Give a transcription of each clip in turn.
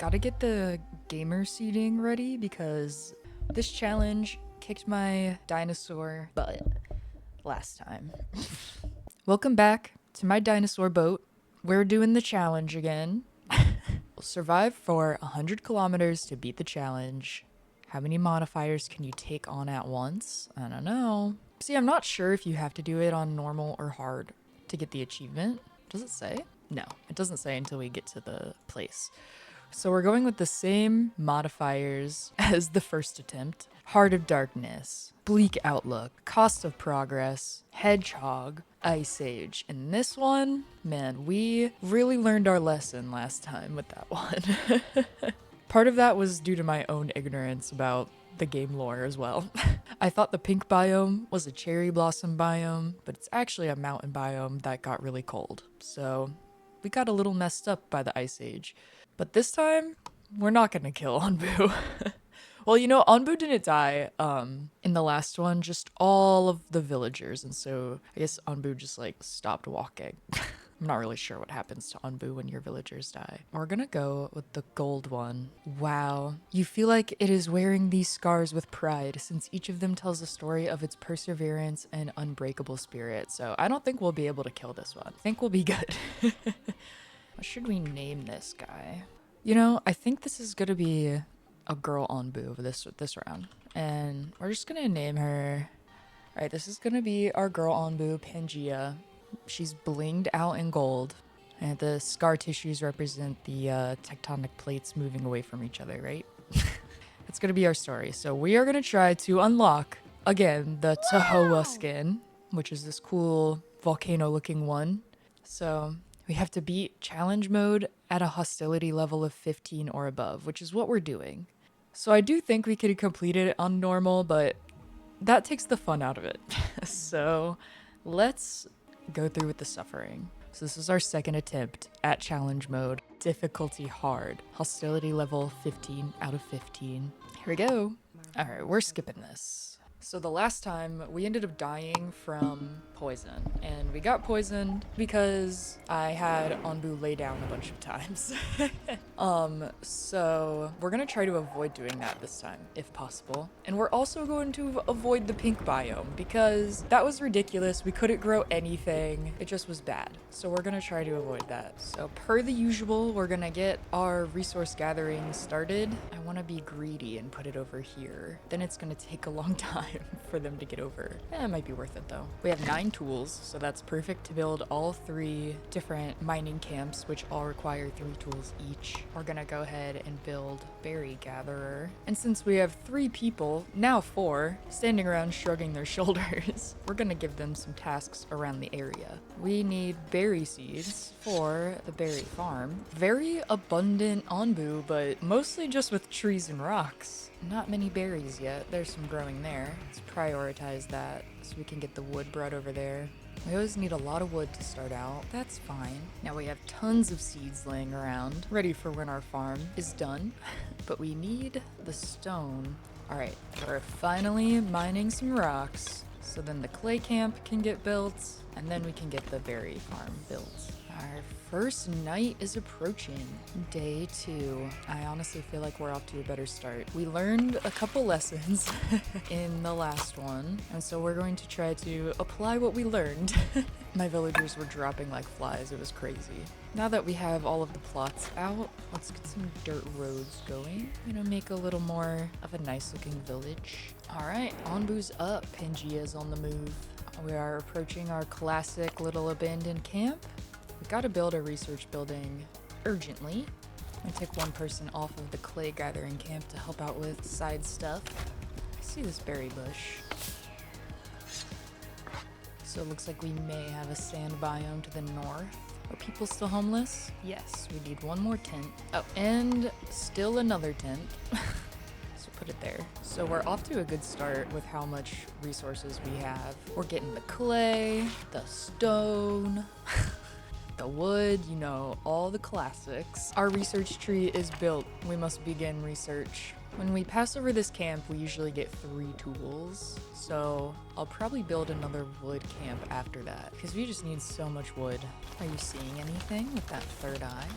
Gotta get the gamer seating ready because this challenge kicked my dinosaur butt last time. Welcome back to my dinosaur boat. We're doing the challenge again. Survive for 100 kilometers to beat the challenge. How many modifiers can you take on at once? I don't know. See, I'm not sure if you have to do it on normal or hard to get the achievement. Does it say? No, it doesn't say until we get to the place. So we're going with the same modifiers as the first attempt. Heart of Darkness, Bleak Outlook, Cost of Progress, Hedgehog, Ice Age. And this one, man, we really learned our lesson last time with that one. Part of that was due to my own ignorance about the game lore as well. I thought the pink biome was a cherry blossom biome, but it's actually a mountain biome that got really cold. So we got a little messed up by the Ice Age. But this time, we're not gonna kill Onbu. Well, you know, Onbu didn't die in the last one, just all of the villagers. And so I guess Onbu just like stopped walking. I'm not really sure what happens to Onbu when your villagers die. We're gonna go with the gold one. Wow. You feel like it is wearing these scars with pride since each of them tells a story of its perseverance and unbreakable spirit. So I don't think we'll be able to kill this one. I think we'll be good. What should we name this guy? You know, I think this is gonna be a girl Onbu this round. And we're just gonna name her... Alright, this is gonna be our girl Onbu, Pangea. She's blinged out in gold. And the scar tissues represent the tectonic plates moving away from each other, right? That's gonna be our story. So we are gonna try to unlock, again, the Tahoa skin, which is this cool volcano-looking one. So we have to beat challenge mode at a hostility level of 15 or above, which is what we're doing. So I do think we could complete it on normal, but that takes the fun out of it. So let's go through with the suffering. So this is our second attempt at challenge mode. Difficulty hard. Hostility level 15 out of 15. Here we go. All right, we're skipping this. So the last time we ended up dying from poison, and we got poisoned because I had Onbu lay down a bunch of times. So we're gonna try to avoid doing that this time, if possible. And we're also going to avoid the pink biome because that was ridiculous. We couldn't grow anything. It just was bad. So we're gonna try to avoid that. So per the usual, we're gonna get our resource gathering started. I wanna be greedy and put it over here. Then it's gonna take a long time for them to get over. It might be worth it though. We have 9 tools, so that's perfect to build all 3 different mining camps, which all require 3 tools each. We're gonna go ahead and build Berry Gatherer. And since we have 3 people, now 4, standing around shrugging their shoulders, we're gonna give them some tasks around the area. We need berry seeds for the berry farm. Very abundant Onbu, but mostly just with trees and rocks. Not many berries yet. There's some growing there. Let's prioritize that so we can get the wood brought over there. We always need a lot of wood to start out. That's fine. Now we have tons of seeds laying around, ready for when our farm is done. But we need the stone. All right, we're finally mining some rocks. So then the clay camp can get built, and then we can get the berry farm built. Our first night is approaching. Day 2. I honestly feel like we're off to a better start. We learned a couple lessons in the last one, and so we're going to try to apply what we learned. My villagers were dropping like flies. It was crazy. Now that we have all of the plots out, let's get some dirt roads going. You know, make a little more of a nice looking village. All right, Onbu's up. Pangea's on the move. We are approaching our classic little abandoned camp. We gotta build a research building urgently. I'm gonna take one person off of the clay gathering camp to help out with side stuff. I see this berry bush. So it looks like we may have a sand biome to the north. Are people still homeless? Yes, we need one more tent. Oh, and still another tent. So put it there. So we're off to a good start with how much resources we have. We're getting the clay, the stone, the wood, you know, all the classics. Our research tree is built. We must begin research. When we pass over this camp, we usually get 3 tools. So I'll probably build another wood camp after that because we just need so much wood. Are you seeing anything with that third eye?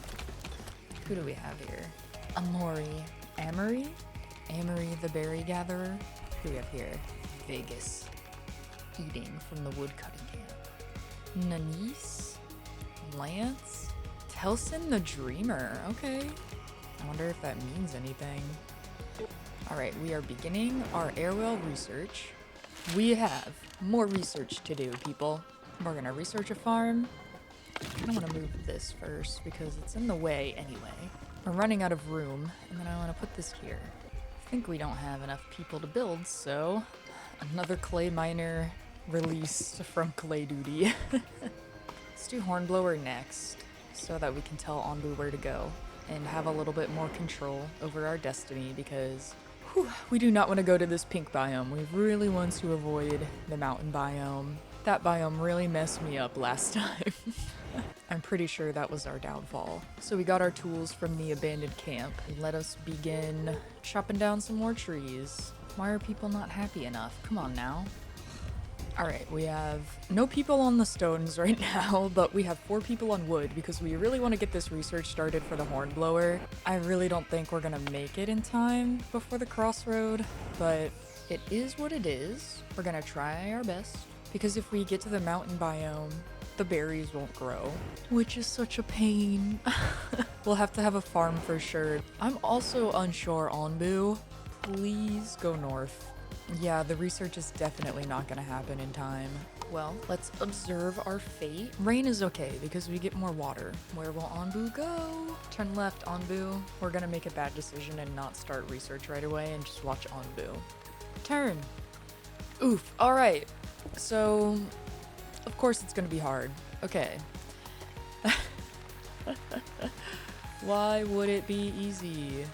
Who do we have here? Amori. Amory? Amory the berry gatherer. Who we have here? Vegas. Eating from the woodcutting camp. Nanise? Lance? Telson the dreamer. Okay. I wonder if that means anything. Alright, we are beginning our airwell research. We have more research to do, people. We're gonna research a farm. I kinda wanna move this first because it's in the way anyway. We're running out of room, and then I wanna put this here. I think we don't have enough people to build, so another clay miner released from clay duty. Let's do Hornblower next, so that we can tell Onbu where to go and have a little bit more control over our destiny, because we do not want to go to this pink biome. We really want to avoid the mountain biome. That biome really messed me up last time. I'm pretty sure that was our downfall. So we got our tools from the abandoned camp. Let us begin chopping down some more trees. Why are people not happy enough? Come on now. Alright, we have no people on the stones right now, but we have 4 people on wood because we really want to get this research started for the hornblower. I really don't think we're gonna make it in time before the crossroad, but it is what it is. We're gonna try our best, because if we get to the mountain biome, the berries won't grow, which is such a pain. We'll have to have a farm for sure. I'm also unsure, Onbu. Please go north. Yeah, the research is definitely not gonna happen in time. Well, let's observe our fate. Rain is okay because we get more water. Where will Onbu go? Turn left, Onbu. We're gonna make a bad decision and not start research right away and just watch Onbu. Turn. Oof, alright. So, of course it's gonna be hard. Okay. Why would it be easy?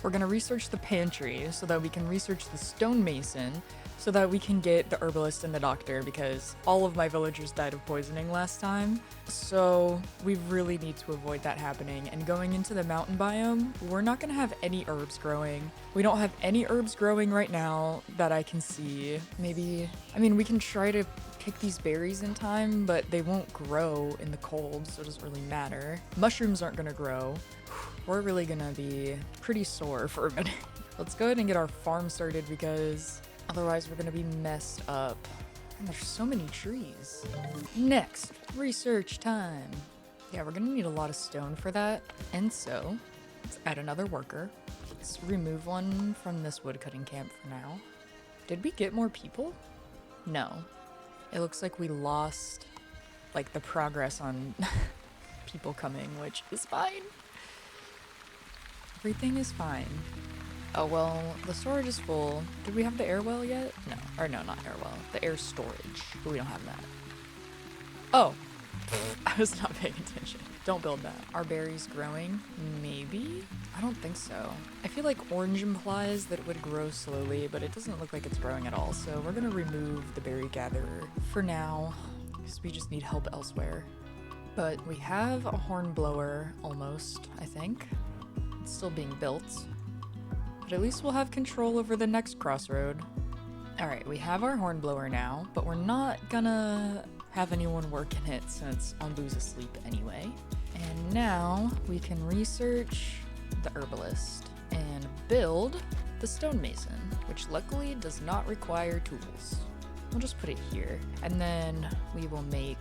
We're gonna research the pantry so that we can research the stonemason so that we can get the herbalist and the doctor, because all of my villagers died of poisoning last time. So we really need to avoid that happening. And going into the mountain biome, we're not gonna have any herbs growing. We don't have any herbs growing right now that I can see. Maybe, I mean, we can try to pick these berries in time, but they won't grow in the cold, so it doesn't really matter. Mushrooms aren't gonna grow. We're really gonna be pretty sore for a minute. Let's go ahead and get our farm started, because otherwise we're gonna be messed up. And there's so many trees. Next, research time. Yeah, we're gonna need a lot of stone for that. And so, let's add another worker. Let's remove one from this woodcutting camp for now. Did we get more people? No. It looks like we lost, like, the progress on people coming, which is fine. Everything is fine. Oh, well, the storage is full. Did we have the air well yet? No. Or no, not air well. The air storage. But we don't have that. Oh. I was not paying attention. Don't build that. Are berries growing? Maybe? I don't think so. I feel like orange implies that it would grow slowly, but it doesn't look like it's growing at all. So we're gonna remove the berry gatherer for now, because we just need help elsewhere. But we have a hornblower almost, I think. It's still being built. But at least we'll have control over the next crossroad. Alright, we have our hornblower now, but we're not gonna have anyone work in it since Onbu's asleep anyway. And now we can research the herbalist and build the stonemason, which luckily does not require tools. We'll just put it here, and then we will make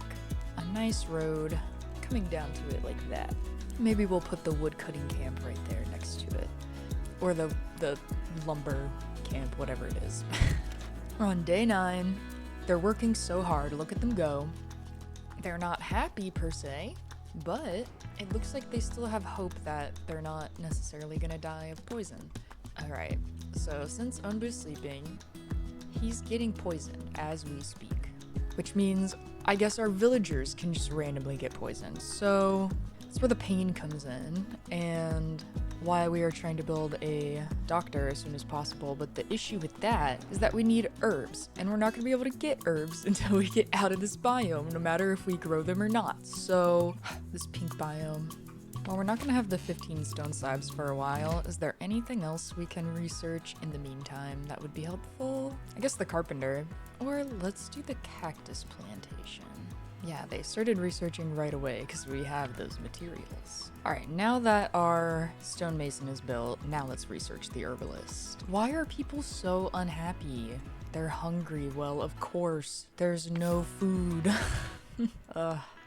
a nice road coming down to it like that. Maybe we'll put the woodcutting camp right there next to it. Or the lumber camp, whatever it is. We're on day 9. They're working so hard, look at them go. They're not happy per se, but it looks like they still have hope that they're not necessarily gonna die of poison. Alright, so since Onbu's sleeping, he's getting poisoned as we speak. Which means, I guess our villagers can just randomly get poisoned. So that's where the pain comes in, and why we are trying to build a doctor as soon as possible. But the issue with that is that we need herbs, and we're not going to be able to get herbs until we get out of this biome, no matter if we grow them or not. So, this pink biome. Well, we're not going to have the 15 stone slabs for a while. Is there anything else we can research in the meantime that would be helpful? I guess the carpenter. Or let's do the cactus plantation. Yeah, they started researching right away because we have those materials. All right, now that our stonemason is built, now let's research the herbalist. Why are people so unhappy? They're hungry. Well, of course. There's no food.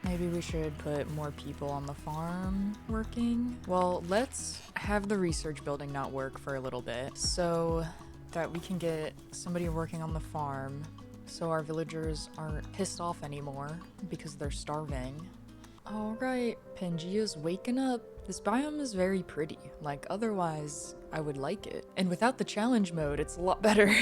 Maybe we should put more people on the farm working. Well, let's have the research building not work for a little bit so that we can get somebody working on the farm so our villagers aren't pissed off anymore because they're starving. All right, Pangea's waking up. This biome is very pretty. Like, otherwise, I would like it. And without the challenge mode, it's a lot better.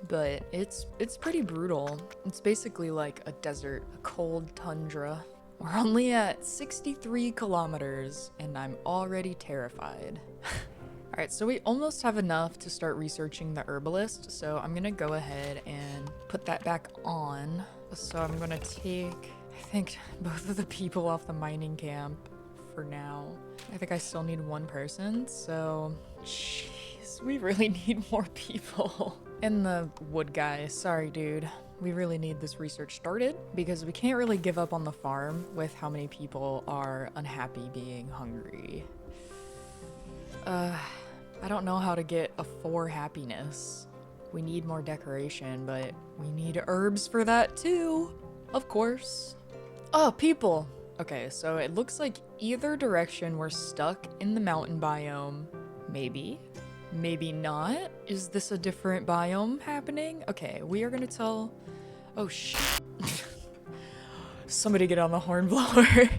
But it's pretty brutal. It's basically like a desert, a cold tundra. We're only at 63 kilometers, and I'm already terrified. Alright, so we almost have enough to start researching the herbalist, so I'm gonna go ahead and put that back on. So I'm gonna take, I think, both of the people off the mining camp for now. I think I still need one person, so jeez, we really need more people. And the wood guy, sorry dude. We really need this research started because we can't really give up on the farm with how many people are unhappy being hungry. I don't know how to get a 4 happiness. We need more decoration, but we need herbs for that too. Of course. Oh, people. Okay, so it looks like either direction we're stuck in the mountain biome. Maybe. Maybe not. Is this a different biome happening? Okay, we are gonna tell... Oh, shit. Somebody get on the hornblower.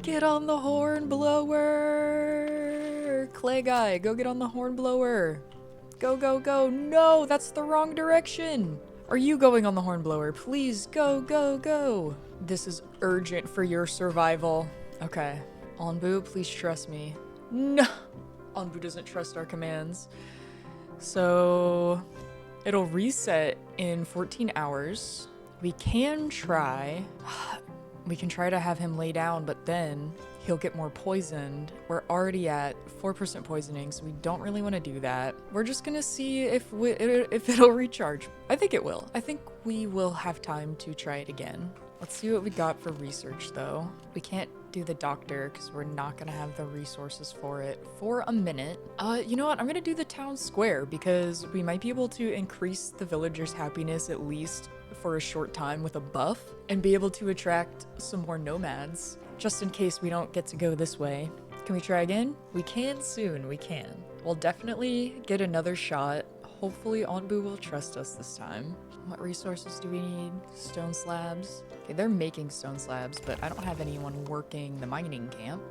Get on the hornblower. Clay guy, go get on the hornblower. Go, go, go. No, that's the wrong direction. Are you going on the hornblower? Please, go, go, go. This is urgent for your survival. Okay. Onbu, please trust me. No. Onbu doesn't trust our commands. So it'll reset in 14 hours. We can try to have him lay down, but then he'll get more poisoned. We're already at 4% poisoning, so we don't really want to do that. We're just gonna see if it'll recharge. I think it will. I think we will have time to try it again. Let's see what we got for research though. We can't do the doctor because we're not gonna have the resources for it for a minute. You know what? I'm gonna do the town square because we might be able to increase the villagers' happiness at least for a short time with a buff and be able to attract some more nomads just in case we don't get to go this way. Can we try again? We can soon, we can. We'll definitely get another shot. Hopefully Onbu will trust us this time. What resources do we need? Stone slabs. Okay, they're making stone slabs, but I don't have anyone working the mining camp.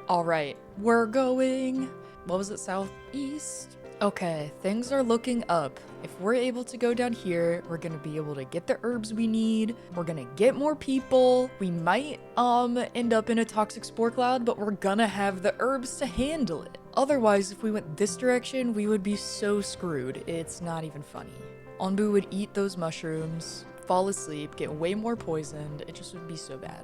All right, we're going. What was it, southeast? Okay, things are looking up. If we're able to go down here, we're gonna be able to get the herbs we need. We're gonna get more people. We might end up in a toxic spore cloud, but we're gonna have the herbs to handle it. Otherwise, if we went this direction, we would be so screwed. It's not even funny. Onbu would eat those mushrooms, fall asleep, get way more poisoned. It just would be so bad.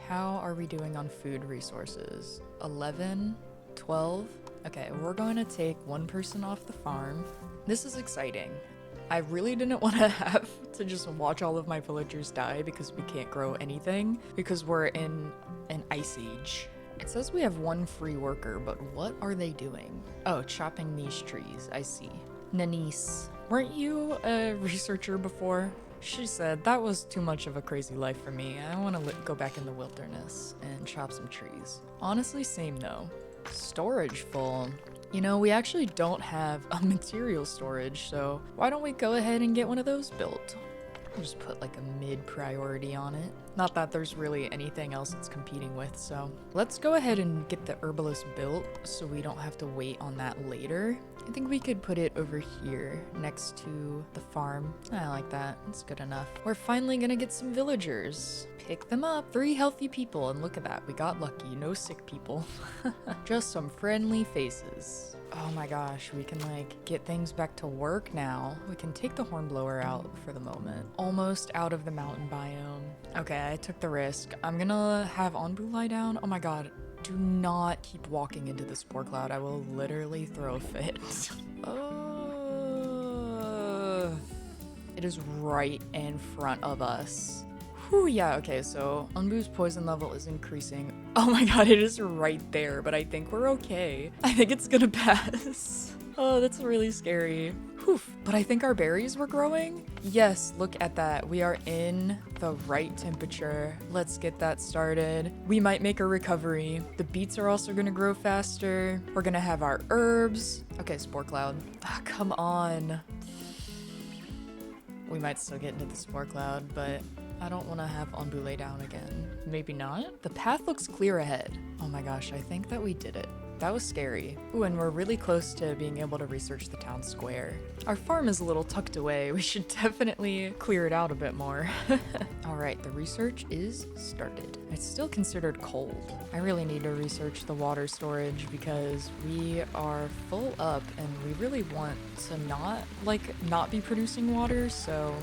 How are we doing on food resources? 11, 12. Okay, we're going to take one person off the farm. This is exciting. I really didn't want to have to just watch all of my villagers die because we can't grow anything because we're in an ice age. It says we have one free worker, but what are they doing? Oh, chopping these trees. I see. Nanise. Weren't you a researcher before? She said, that was too much of a crazy life for me. I want to go back in the wilderness and chop some trees. Honestly, same though. Storage full. You know, we actually don't have a material storage, so why don't we go ahead and get one of those built? We'll just put like a mid priority on it. Not that there's really anything else it's competing with, so let's go ahead and get the herbalist built so we don't have to wait on that later. I think we could put it over here next to the farm. I like that. It's good enough. We're finally gonna get some villagers. Pick them up. 3 healthy people, and look at that. We got lucky. No sick people. Just some friendly faces. Oh my gosh, we can like get things back to work now. We can take the hornblower out for the moment. Almost out of the mountain biome. Okay, I took the risk. I'm gonna have Onbu lie down. Oh my god. Do not keep walking into the spore cloud. I will literally throw a fit. It is right in front of us. Whew, yeah, okay, so Onbu's poison level is increasing. Oh my god, it is right there, but I think we're okay. I think it's gonna pass. Oh, that's really scary. Whew, but I think our berries were growing. Yes, look at that. We are in the right temperature. Let's get that started. We might make a recovery. The beets are also gonna grow faster. We're gonna have our herbs. Okay, spore cloud. Ah, come on. We might still get into the spore cloud, but I don't want to have Onbu lay down again. Maybe not? The path looks clear ahead. Oh my gosh, I think that we did it. That was scary. Ooh, and we're really close to being able to research the town square. Our farm is a little tucked away. We should definitely clear it out a bit more. All right, the research is started. It's still considered cold. I really need to research the water storage because we are full up and we really want to not be producing water, so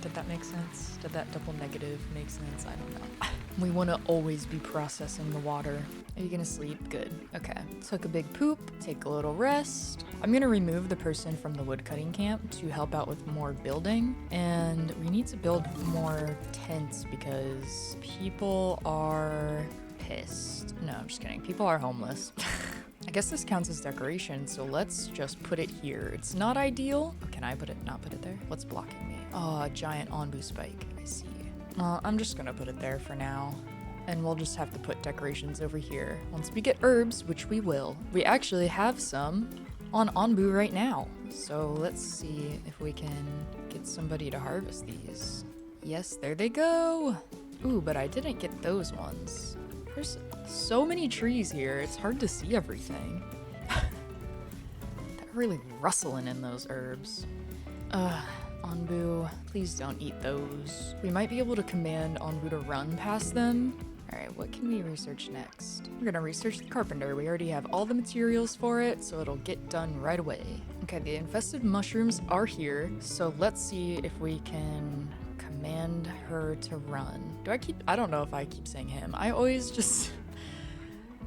did that make sense? Did that double negative make sense? I don't know. We want to always be processing the water. Are you gonna sleep? Good. Okay. Took a big poop, take a little rest. I'm gonna remove the person from the woodcutting camp to help out with more building. And we need to build more tents because people are pissed. No, I'm just kidding. People are homeless. I guess this counts as decoration, so let's just put it here. It's not ideal. Can I not put it there? What's blocking me? Oh, a giant Onbu spike. I see. Well, I'm just gonna put it there for now. And we'll just have to put decorations over here. Once we get herbs, which we will. We actually have some on Onbu right now. So let's see if we can get somebody to harvest these. Yes, there they go. Ooh, but I didn't get those ones. There's so many trees here, it's hard to see everything. They're really rustling in those herbs. Onbu, please don't eat those. We might be able to command Onbu to run past them. Alright, what can we research next? We're gonna research the carpenter. We already have all the materials for it, so it'll get done right away. Okay, the infested mushrooms are here, so let's see if we can command her to run. I don't know if I keep saying him. I always just...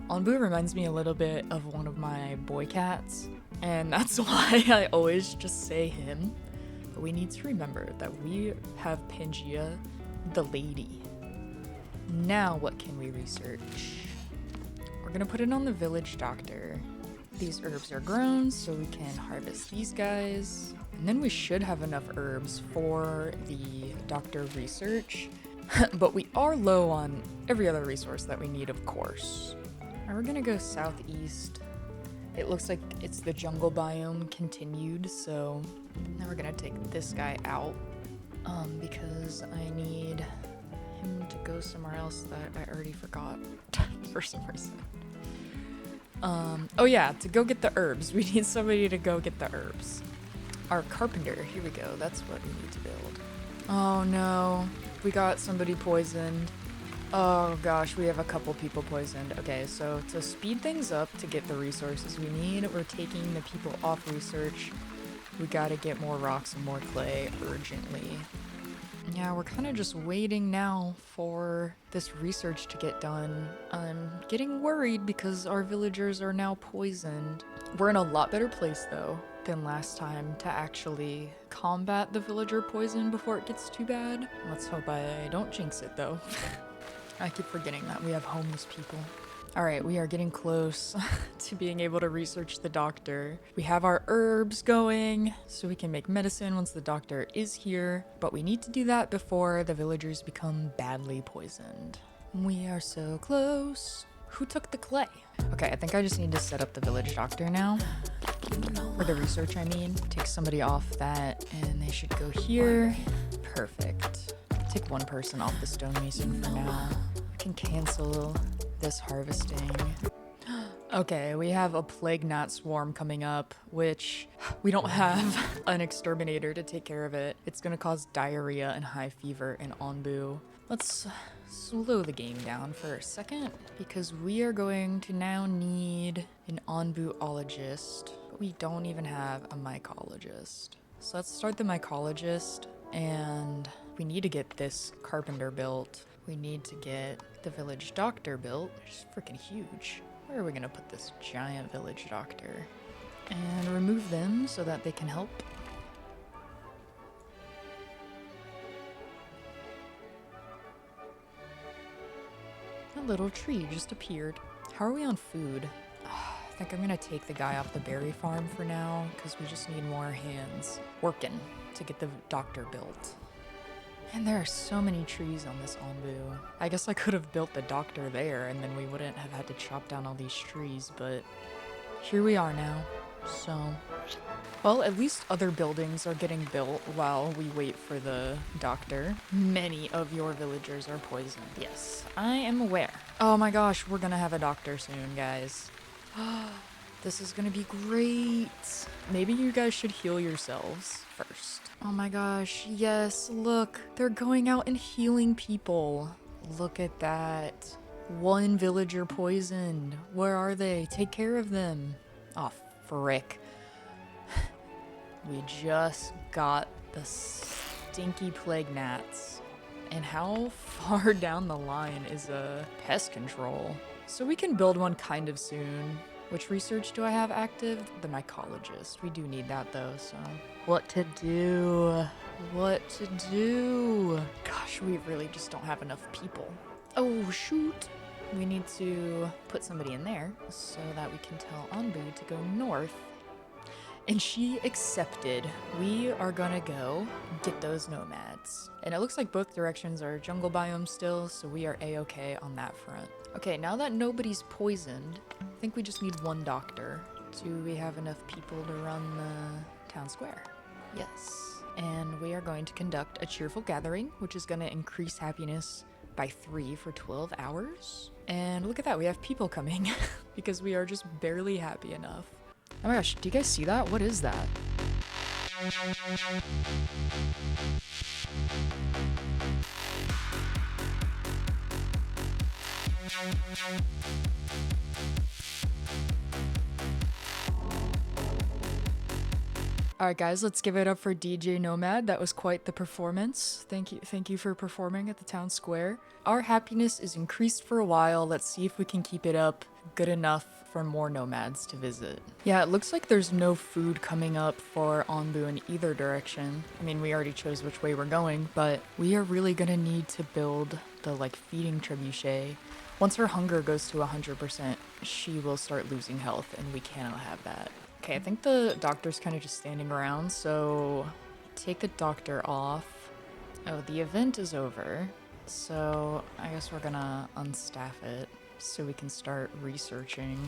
Onbu reminds me a little bit of one of my boy cats, and that's why I always just say him. But we need to remember that we have Pangea, the lady. Now what can we research? We're gonna put it on the village doctor. These herbs are grown, so we can harvest these guys. And then we should have enough herbs for the doctor research. But we are low on every other resource that we need, of course. Alright, we're gonna go southeast. It looks like it's the jungle biome continued, so now we're gonna take this guy out because I need him to go somewhere else that I already forgot for some reason. Oh yeah, to go get the herbs. We need somebody to go get the herbs. Our carpenter, here we go. That's what we need to build. Oh no, we got somebody poisoned. Oh gosh, we have a couple people poisoned. Okay, so to speed things up to get the resources we need, we're taking the people off research. We gotta get more rocks and more clay urgently. Yeah, we're kind of just waiting now for this research to get done. I'm getting worried because our villagers are now poisoned. We're in a lot better place though than last time to actually combat the villager poison before it gets too bad. Let's hope I don't jinx it though. I keep forgetting that we have homeless people. Alright, we are getting close to being able to research the doctor. We have our herbs going, so we can make medicine once the doctor is here, but we need to do that before the villagers become badly poisoned. We are so close. Who took the clay? Okay, I think I just need to set up the village doctor now. For the research, I mean. Take somebody off that, and they should go here. Perfect. Take one person off the stonemason for now. I can cancel this harvesting. Okay, we have a plague gnat swarm coming up, which we don't have an exterminator to take care of it. It's gonna cause diarrhea and high fever in Onbu. Let's slow the game down for a second, because we are going to now need an Onbuologist, but we don't even have a mycologist. So let's start the mycologist, and we need to get this carpenter built. We need to get the village doctor built, which is freaking huge. Where are we gonna put this giant village doctor? And remove them so that they can help. A little tree just appeared. How are we on food? I think I'm gonna take the guy off the berry farm for now, because we just need more hands working to get the doctor built. And there are so many trees on this Onbu. I guess I could have built the doctor there, and then we wouldn't have had to chop down all these trees, but here we are now. So, well, at least other buildings are getting built while we wait for the doctor. Many of your villagers are poisoned. Yes, I am aware. Oh my gosh, we're gonna have a doctor soon, guys. This is gonna be great. Maybe you guys should heal yourselves first. Oh my gosh, yes, look. They're going out and healing people. Look at that. One villager poisoned. Where are they? Take care of them. Oh, frick. We just got the stinky plague gnats. And how far down the line is pest control? So we can build one kind of soon. Which research do I have active? The mycologist. We do need that though, so. What to do? What to do? Gosh, we really just don't have enough people. Oh, shoot. We need to put somebody in there so that we can tell Onbu to go north. And she accepted. We are gonna go get those nomads. And it looks like both directions are jungle biome still, so we are a-okay on that front. Okay, now that nobody's poisoned, I think we just need one doctor. Do we have enough people to run the town square? Yes. And we are going to conduct a cheerful gathering, which is gonna increase happiness by 3 for 12 hours. And look at that, we have people coming because we are just barely happy enough. Oh my gosh, do you guys see that? What is that? Alright guys, let's give it up for DJ Nomad. That was quite the performance. Thank you for performing at the town square. Our happiness is increased for a while. Let's see if we can keep it up good enough for more nomads to visit. Yeah, it looks like there's no food coming up for Onbu in either direction. I mean, we already chose which way we're going, but we are really gonna need to build the feeding trebuchet. Once her hunger goes to 100%, she will start losing health, and we cannot have that. Okay, I think the doctor's kind of just standing around, so take the doctor off. Oh, the event is over, so I guess we're gonna unstaff it so we can start researching.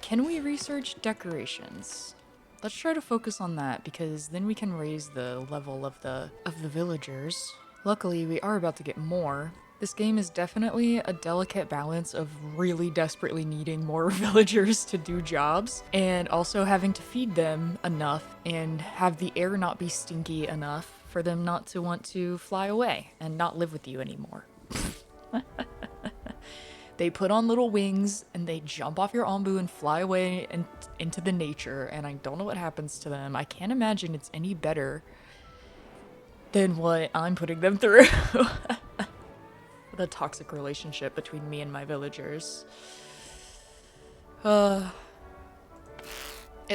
Can we research decorations? Let's try to focus on that, because then we can raise the level of the villagers. Luckily, we are about to get more. This game is definitely a delicate balance of really desperately needing more villagers to do jobs and also having to feed them enough and have the air not be stinky enough for them not to want to fly away and not live with you anymore. They put on little wings and they jump off your Onbu and fly away and into the nature, and I don't know what happens to them. I can't imagine it's any better than what I'm putting them through. The toxic relationship between me and my villagers. It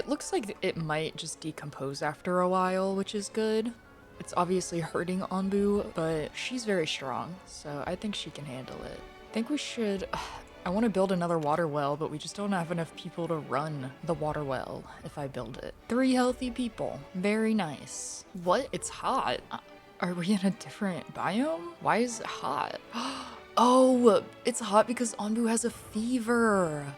looks like it might just decompose after a while, which is good. It's obviously hurting Onbu, but she's very strong, so I think she can handle it. I think we should... I want to build another water well, but we just don't have enough people to run the water well if I build it. 3 healthy people. Very nice. What? It's hot. Are we in a different biome? Why is it hot? Oh, it's hot because Onbu has a fever.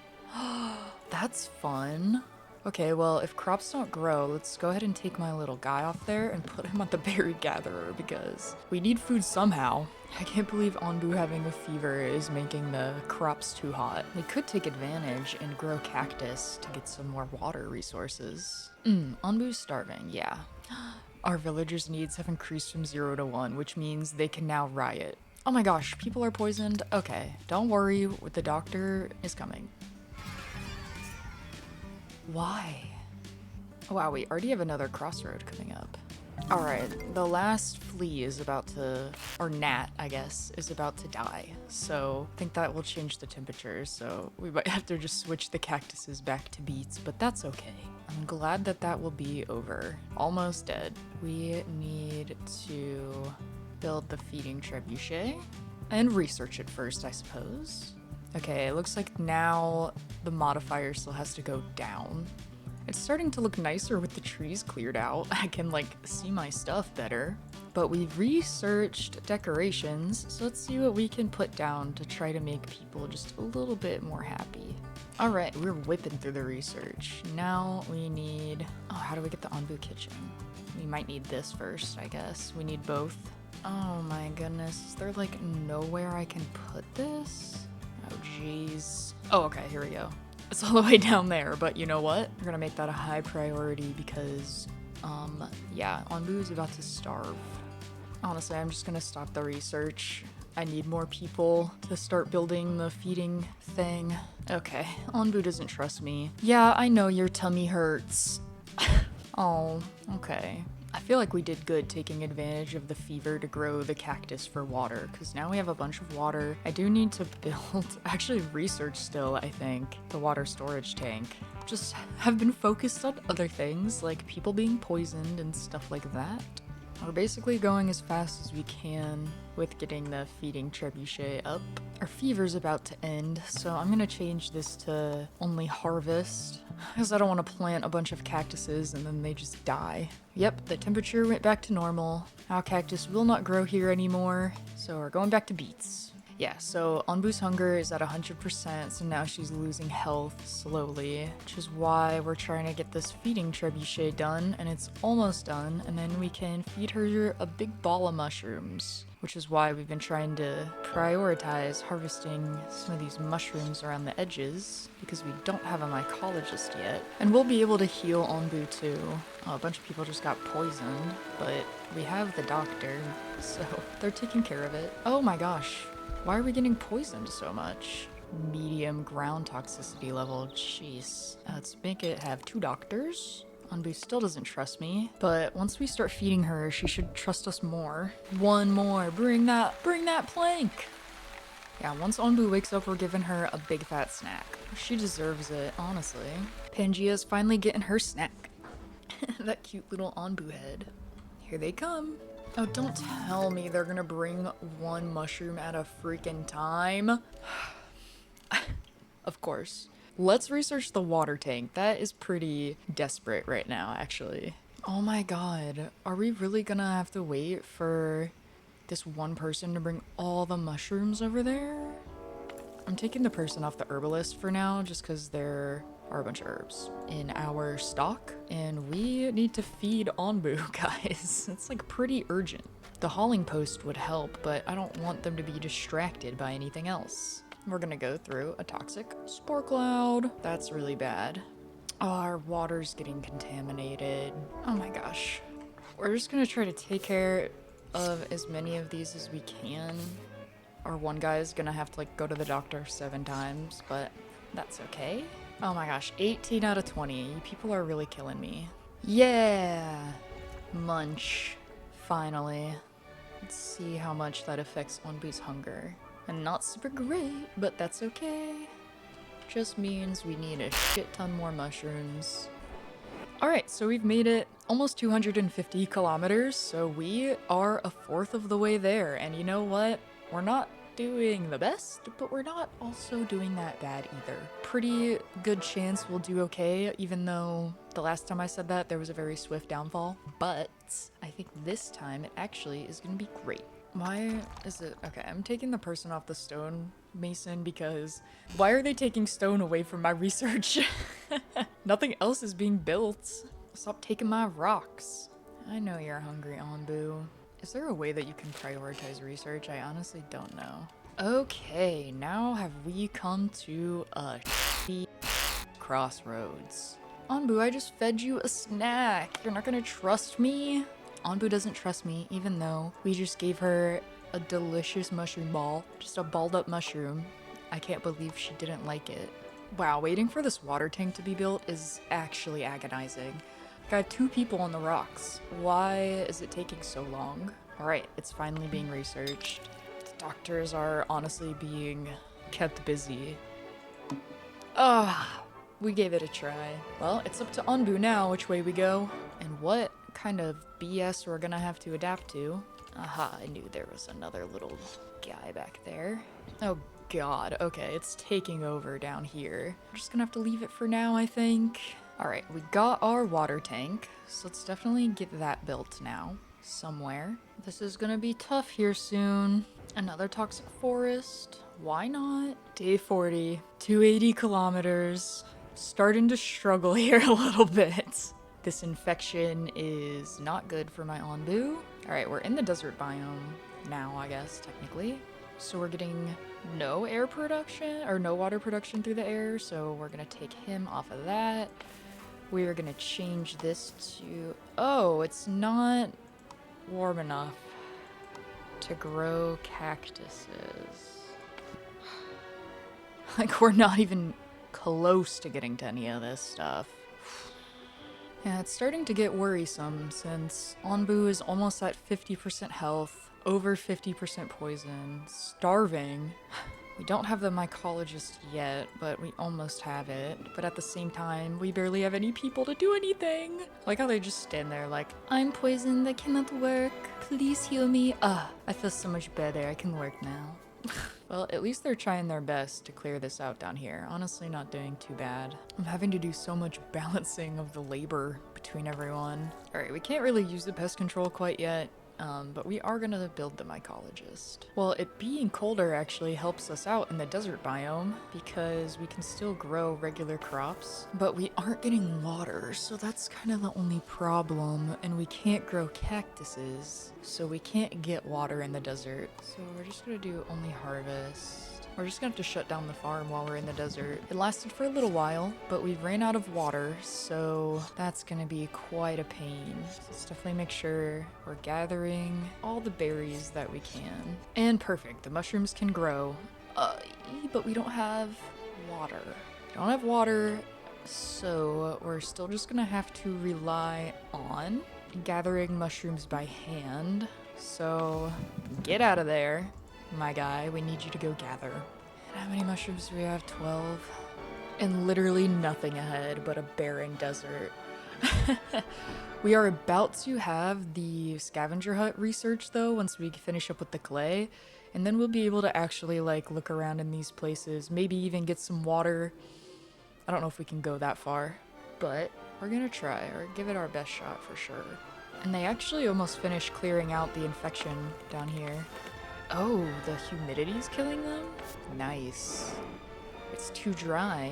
That's fun. Okay, well, if crops don't grow, let's go ahead and take my little guy off there and put him on the berry gatherer because we need food somehow. I can't believe Onbu having a fever is making the crops too hot. We could take advantage and grow cactus to get some more water resources. Onbu's starving, yeah. Our villagers' needs have increased from 0 to 1, which means they can now riot. Oh my gosh, people are poisoned? Okay, don't worry, the doctor is coming. Why? Wow, we already have another crossroad coming up. Alright, the last flea is about to, or gnat, I guess, is about to die. So I think that will change the temperature, so we might have to just switch the cactuses back to beets, but that's okay. I'm glad that that will be over. Almost dead. We need to build the feeding trebuchet and research it first, I suppose. Okay, it looks like now the modifier still has to go down. It's starting to look nicer with the trees cleared out. I can like see my stuff better. But we've researched decorations, so let's see what we can put down to try to make people just a little bit more happy. All right, we're whipping through the research. Now we need, oh, how do we get the Onbu kitchen? We might need this first, I guess. We need both. Oh my goodness, is there like nowhere I can put this? Oh jeez. Oh, okay, here we go. It's all the way down there, but you know what? We're gonna make that a high priority because, yeah, Onbu is about to starve. Honestly, I'm just gonna stop the research. I need more people to start building the feeding thing. Okay, Onbu doesn't trust me. Yeah, I know your tummy hurts. Oh, okay. I feel like we did good taking advantage of the fever to grow the cactus for water, because now we have a bunch of water. I do need to build, actually research still, I think, the water storage tank. Just have been focused on other things, like people being poisoned and stuff like that. We're basically going as fast as we can with getting the feeding trebuchet up. Our fever's about to end, so I'm gonna change this to only harvest, because I don't want to plant a bunch of cactuses and then they just die. Yep, the temperature went back to normal. Our cactus will not grow here anymore, so we're going back to beets. Yeah, so Onbu's hunger is at 100%, so now she's losing health slowly, which is why we're trying to get this feeding trebuchet done, and it's almost done, and then we can feed her a big ball of mushrooms, which is why we've been trying to prioritize harvesting some of these mushrooms around the edges, because we don't have a mycologist yet. And we'll be able to heal Onbu too. Oh, a bunch of people just got poisoned, but we have the doctor, so they're taking care of it. Oh my gosh. Why are we getting poisoned so much? Medium ground toxicity level, jeez. Let's make it have 2 doctors. Onbu still doesn't trust me, but once we start feeding her, she should trust us more. 1 more, bring that plank! Yeah, once Onbu wakes up, we're giving her a big fat snack. She deserves it, honestly. Pangea's finally getting her snack. That cute little Onbu head. Here they come. Oh, don't tell me they're gonna bring 1 mushroom at a freaking time. Of course. Let's research the water tank. That is pretty desperate right now, actually. Oh my god. Are we really gonna have to wait for this 1 person to bring all the mushrooms over there? I'm taking the person off the herbalist for now, just because there are a bunch of herbs in our stock, and we need to feed Onbu, guys. It's like pretty urgent. The hauling post would help, but I don't want them to be distracted by anything else. We're gonna go through a toxic spore cloud. That's really bad. Oh, our water's getting contaminated. Oh my gosh. We're just gonna try to take care of as many of these as we can. Our one guy is gonna have to like go to the doctor 7 times, but that's okay. Oh my gosh, 18 out of 20. You people are really killing me. Yeah! Munch. Finally. Let's see how much that affects Onbu's hunger. And not super great, but that's okay. Just means we need a shit ton more mushrooms. Alright, so we've made it almost 250 kilometers, so we are a 1/4 of the way there. And you know what? We're not doing the best, but we're not also doing that bad either. Pretty good chance we'll do okay, even though the last time I said that there was a very swift downfall. But I think this time it actually is gonna be great. Why is it? Okay, I'm taking the person off the stone mason because why are they taking stone away from my research? Nothing else is being built. Stop taking my rocks. I know you're hungry, Onbu. Is there a way that you can prioritize research? I honestly don't know. Okay, now have we come to a crossroads. Onbu, I just fed you a snack. You're not gonna trust me? Onbu doesn't trust me, even though we just gave her a delicious mushroom ball. Just a balled up mushroom. I can't believe she didn't like it. Wow, waiting for this water tank to be built is actually agonizing. Got 2 people on the rocks. Why is it taking so long? Alright, it's finally being researched. The doctors are honestly being kept busy. We gave it a try. Well, it's up to Onbu now which way we go. And what kind of BS we're gonna have to adapt to. Aha, I knew there was another little guy back there. Oh god. Okay, it's taking over down here. We're just gonna have to leave it for now, I think. Alright, we got our water tank, so let's definitely get that built now. Somewhere. This is gonna be tough here soon. Another toxic forest. Why not? Day 40. 280 kilometers. Starting to struggle here a little bit. This infection is not good for my Onbu. Alright, we're in the desert biome now, I guess, technically. So we're getting no air production, or no water production through the air, so we're gonna take him off of that. We are gonna change this to... Oh, it's not warm enough to grow cactuses. Like, we're not even close to getting to any of this stuff. Yeah, it's starting to get worrisome since Onbu is almost at 50% health, over 50% poison, starving. We don't have the mycologist yet, but we almost have it. But at the same time, we barely have any people to do anything. Like how they just stand there like, I'm poisoned, I cannot work. Please heal me. I feel so much better, I can work now. Well, at least they're trying their best to clear this out down here. Honestly, not doing too bad. I'm having to do so much balancing of the labor between everyone. Alright, we can't really use the pest control quite yet. But we are gonna build the mycologist. Well, it being colder actually helps us out in the desert biome because we can still grow regular crops, but we aren't getting water, so that's kind of the only problem. And we can't grow cactuses, so we can't get water in the desert. So we're just gonna do only harvest. We're just gonna have to shut down the farm while we're in the desert. It lasted for a little while, but we ran out of water, so that's gonna be quite a pain. So let's definitely make sure we're gathering all the berries that we can. And perfect, the mushrooms can grow. But we don't have water. We don't have water, so we're still just gonna have to rely on gathering mushrooms by hand. So get out of there. My guy, we need you to go gather. And how many mushrooms do we have? 12. And literally nothing ahead but a barren desert. We are about to have the scavenger hut research though, once we finish up with the clay. And then we'll be able to actually like look around in these places, maybe even get some water. I don't know if we can go that far, but we're gonna try, or give it our best shot for sure. And they actually almost finished clearing out the infection down here. Oh, the humidity's killing them? Nice. It's too dry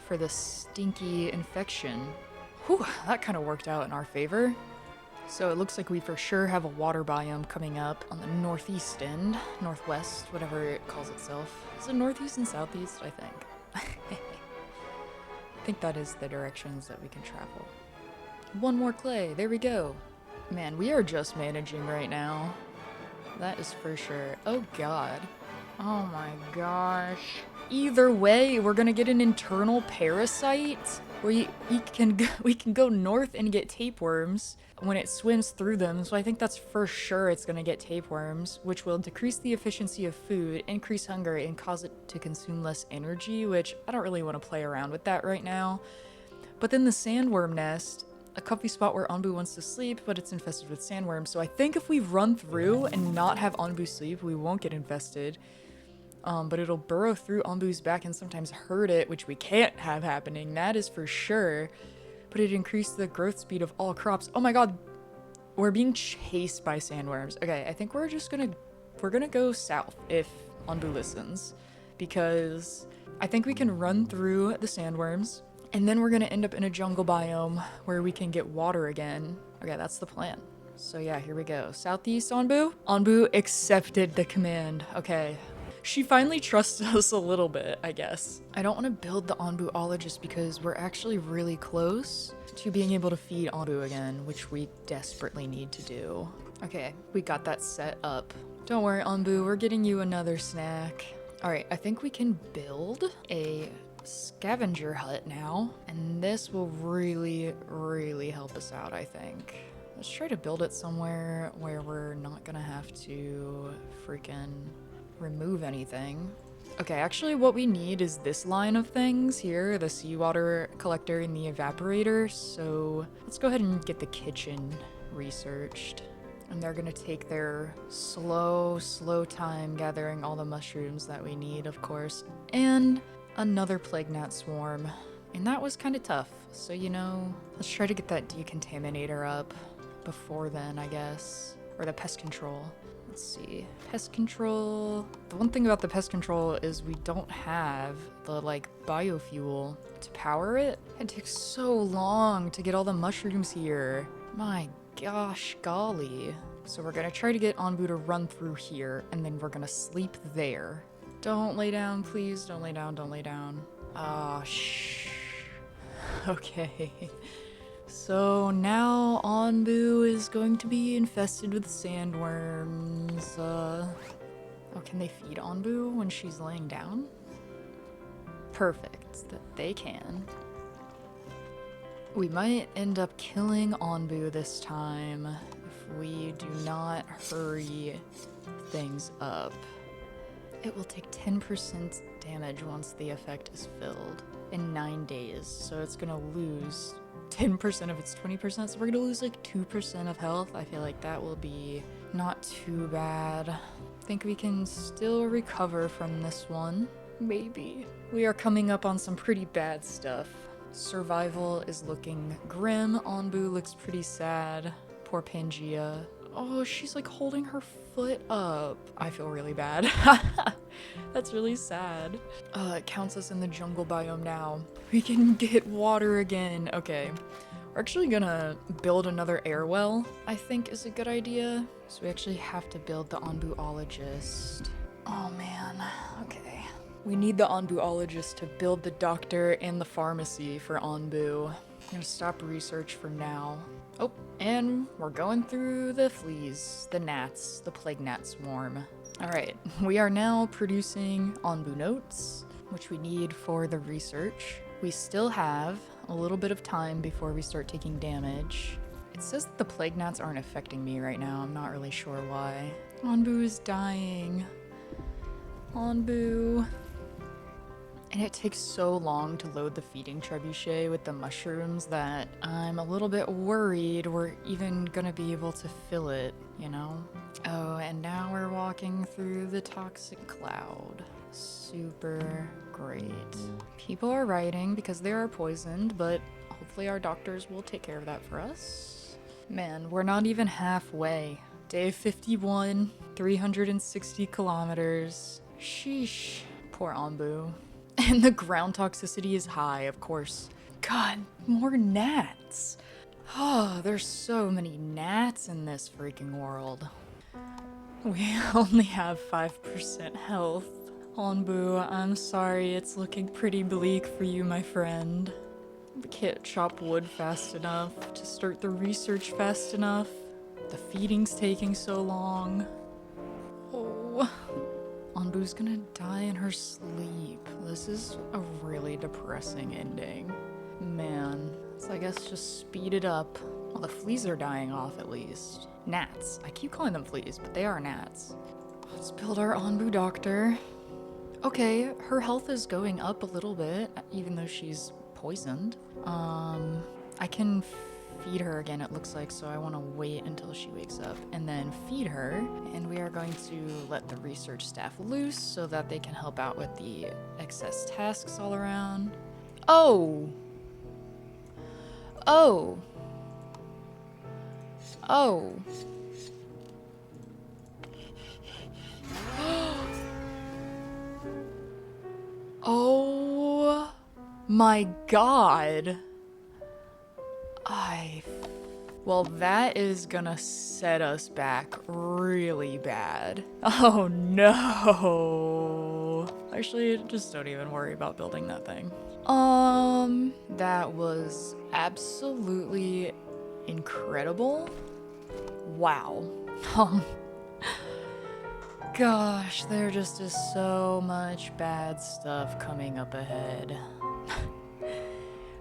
for the stinky infection. Whew, that kind of worked out in our favor. So it looks like we for sure have a water biome coming up on the northeast end, northwest, whatever it calls itself. Is it northeast and southeast? I think. I think that is the directions that we can travel. One more clay, there we go. Man, we are just managing right now. That is for sure. Oh god. Oh my gosh. Either way, we're gonna get an internal parasite where we can go north and get tapeworms when it swims through them. So I think that's for sure it's gonna get tapeworms, which will decrease the efficiency of food, increase hunger, and cause it to consume less energy, which I don't really want to play around with that right now. But then the sandworm nest, a comfy spot where Onbu wants to sleep, but it's infested with sandworms. So I think if we run through and not have Onbu sleep, we won't get infested. But it'll burrow through Onbu's back and sometimes hurt it, which we can't have happening. That is for sure. But it increased the growth speed of all crops. Oh my god. We're being chased by sandworms. Okay, I think we're gonna go south if Onbu listens. Because I think we can run through the sandworms. And then we're gonna end up in a jungle biome where we can get water again. Okay, that's the plan. So yeah, here we go. Southeast Onbu? Onbu accepted the command. Okay. She finally trusts us a little bit, I guess. I don't want to build the Onbuologist because we're actually really close to being able to feed Onbu again, which we desperately need to do. Okay, we got that set up. Don't worry, Onbu, we're getting you another snack. Alright, I think we can build a scavenger hut now, and this will really, really help us out, I think. Let's try to build it somewhere where we're not gonna have to freaking remove anything. Okay, actually what we need is this line of things here, the seawater collector and the evaporator, so let's go ahead and get the kitchen researched. And they're gonna take their slow time gathering all the mushrooms that we need, of course. And another plague gnat swarm. And that was kind of tough. So, you know, let's try to get that decontaminator up before then, I guess. Or the pest control. Let's see. Pest control. The one thing about the pest control is we don't have the, like, biofuel to power it. It takes so long to get all the mushrooms here. My gosh, golly. So we're gonna try to get Onbu to run through here, and then we're gonna sleep there. Don't lay down, please. Don't lay down, don't lay down. Ah, shh. Okay. So now Onbu is going to be infested with sandworms. Oh, can they feed Onbu when she's laying down? Perfect, that they can. We might end up killing Onbu this time if we do not hurry things up. It will take 10% damage once the effect is filled in 9 days, so it's gonna lose 10% of its 20%, so we're gonna lose like 2% of health. I feel like that will be not too bad. I think we can still recover from this one. Maybe. We are coming up on some pretty bad stuff. Survival is looking grim. Onbu looks pretty sad. Poor Pangea. Oh, she's like holding her foot up. I feel really bad. That's really sad. It counts us in the jungle biome now. We can get water again. Okay. We're actually gonna build another air well, I think is a good idea. So we actually have to build the Onbuologist. Oh man, okay. We need the Onbuologist to build the doctor and the pharmacy for Onbu. I'm gonna stop research for now. Oh, and we're going through the fleas, the gnats, the plague gnat swarm. All right, we are now producing Onbu notes, which we need for the research. We still have a little bit of time before we start taking damage. It says that the plague gnats aren't affecting me right now. I'm not really sure why. Onbu is dying. Onbu. And it takes so long to load the feeding trebuchet with the mushrooms that I'm a little bit worried we're even gonna be able to fill it, you know? Oh, and now we're walking through the toxic cloud. Super great. People are rioting because they are poisoned, but hopefully our doctors will take care of that for us. Man, we're not even halfway. Day 51, 360 kilometers. Sheesh. Poor Onbu. And the ground toxicity is high, of course. God, more gnats. Oh, there's so many gnats in this freaking world. We only have 5% health. Onbu, I'm sorry, it's looking pretty bleak for you, my friend. We can't chop wood fast enough to start the research fast enough. The feeding's taking so long. Oh. Onbu's gonna die in her sleep. This is a really depressing ending. Man, so I guess just speed it up. Well, the fleas are dying off at least. Gnats. I keep calling them fleas, but they are gnats. Let's build our Onbu doctor. Okay, her health is going up a little bit, even though she's poisoned. I can feed her again, it looks like, so I want to wait until she wakes up and then feed her. And we are going to let the research staff loose so that they can help out with the excess tasks all around. Oh! Oh! Oh! Oh my god! Well, that is gonna set us back really bad. Oh no! Actually, just don't even worry about building that thing. That was absolutely incredible. Wow. Gosh, there just is so much bad stuff coming up ahead.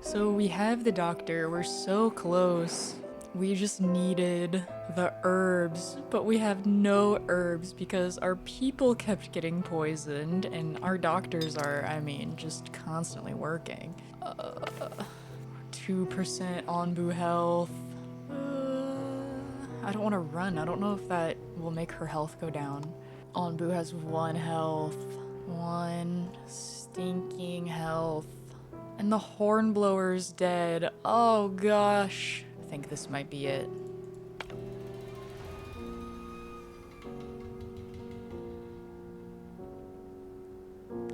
So we have the doctor, we're so close. We just needed the herbs, but we have no herbs because our people kept getting poisoned and our doctors are, I mean, just constantly working. 2% Onbu health. I don't want to run. I don't know if that will make her health go down. Onbu has 1 health. 1 stinking health. And the hornblower's dead. Oh gosh. I think this might be it.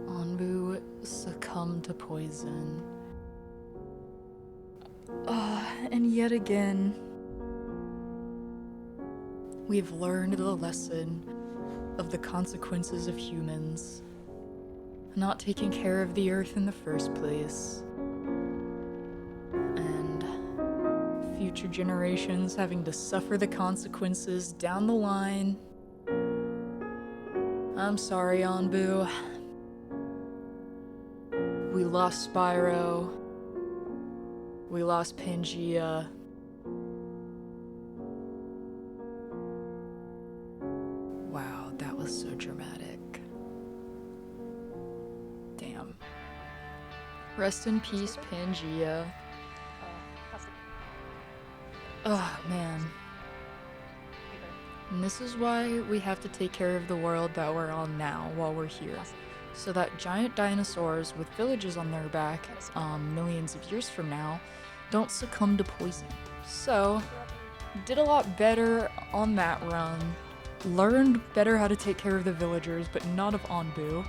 Onbu succumbed to poison. And yet again, we've learned the lesson of the consequences of humans not taking care of the earth in the first place, and future generations having to suffer the consequences down the line. I'm sorry, Onbu. We lost Spyro. We lost Pangea. Wow, that was so dramatic. Damn. Rest in peace, Pangea. Oh, man. And this is why we have to take care of the world that we're on now while we're here. So that giant dinosaurs with villages on their back, millions of years from now, don't succumb to poison. So, did a lot better on that run. Learned better how to take care of the villagers, but not of Onbu.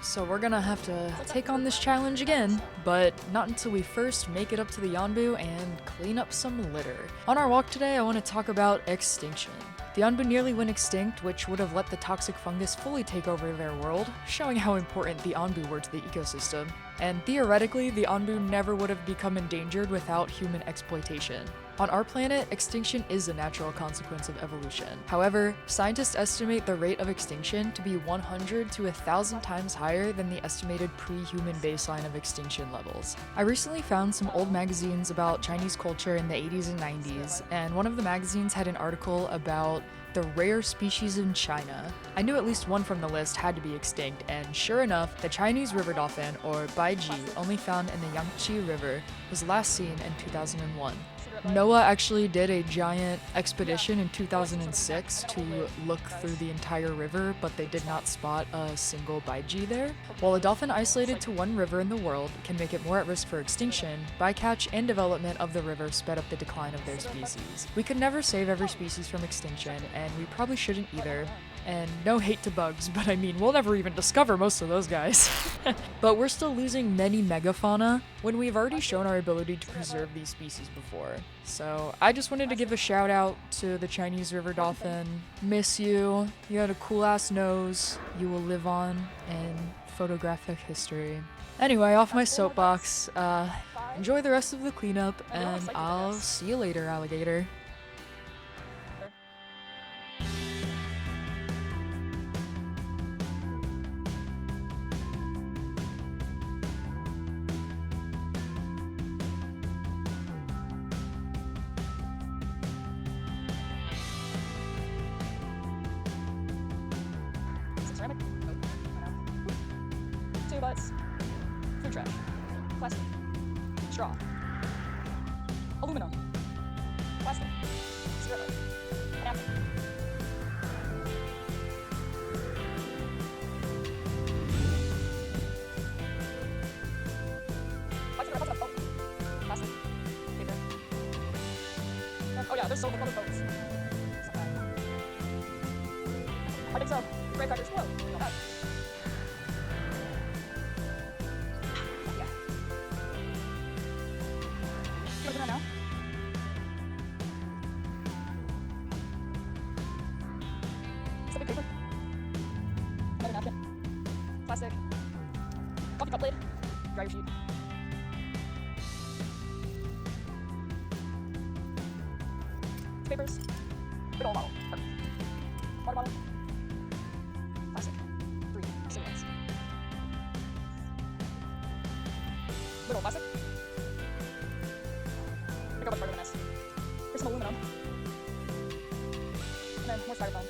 So we're gonna have to take on this challenge again, but not until we first make it up to the Onbu and clean up some litter. On our walk today, I want to talk about extinction. The Onbu nearly went extinct, which would have let the toxic fungus fully take over their world, showing how important the Onbu were to the ecosystem. And theoretically, the Onbu never would have become endangered without human exploitation. On our planet, extinction is a natural consequence of evolution. However, scientists estimate the rate of extinction to be 100 to 1,000 times higher than the estimated pre-human baseline of extinction levels. I recently found some old magazines about Chinese culture in the 80s and 90s, and one of the magazines had an article about the rare species in China. I knew at least one from the list had to be extinct, and sure enough, the Chinese river dolphin, or baiji, only found in the Yangtze River, was last seen in 2001. NOAA actually did a giant expedition in 2006 to look through the entire river, but they did not spot a single baiji there. While a dolphin isolated to one river in the world can make it more at risk for extinction, bycatch and development of the river sped up the decline of their species. We could never save every species from extinction, and we probably shouldn't either. And no hate to bugs, but I mean, we'll never even discover most of those guys. But we're still losing many megafauna when we've already shown our ability to preserve these species before. So I just wanted to give a shout out to the Chinese river dolphin. Miss you. You had a cool ass nose. You will live on in photographic history. Anyway, off my soapbox. Enjoy the rest of the cleanup, and I'll see you later, alligator. Ceramic, two butts, food trash, plastic, straw, aluminum, plastic, cigarette butt, napkin. Plastic, paper. Oh yeah, there's so many other boats. I think so. Grave crackers. Whoa. Not bad. Yeah. You want to turn around now? Some big paper. Another napkin. Plastic. Coffee cup lid. Dryer sheet. Papers. Big old bottle. Water bottle. Plastic. 3 cigarettes. Little plastic. Pick up a part of the mess. Here's some aluminum. And then more styrofoam.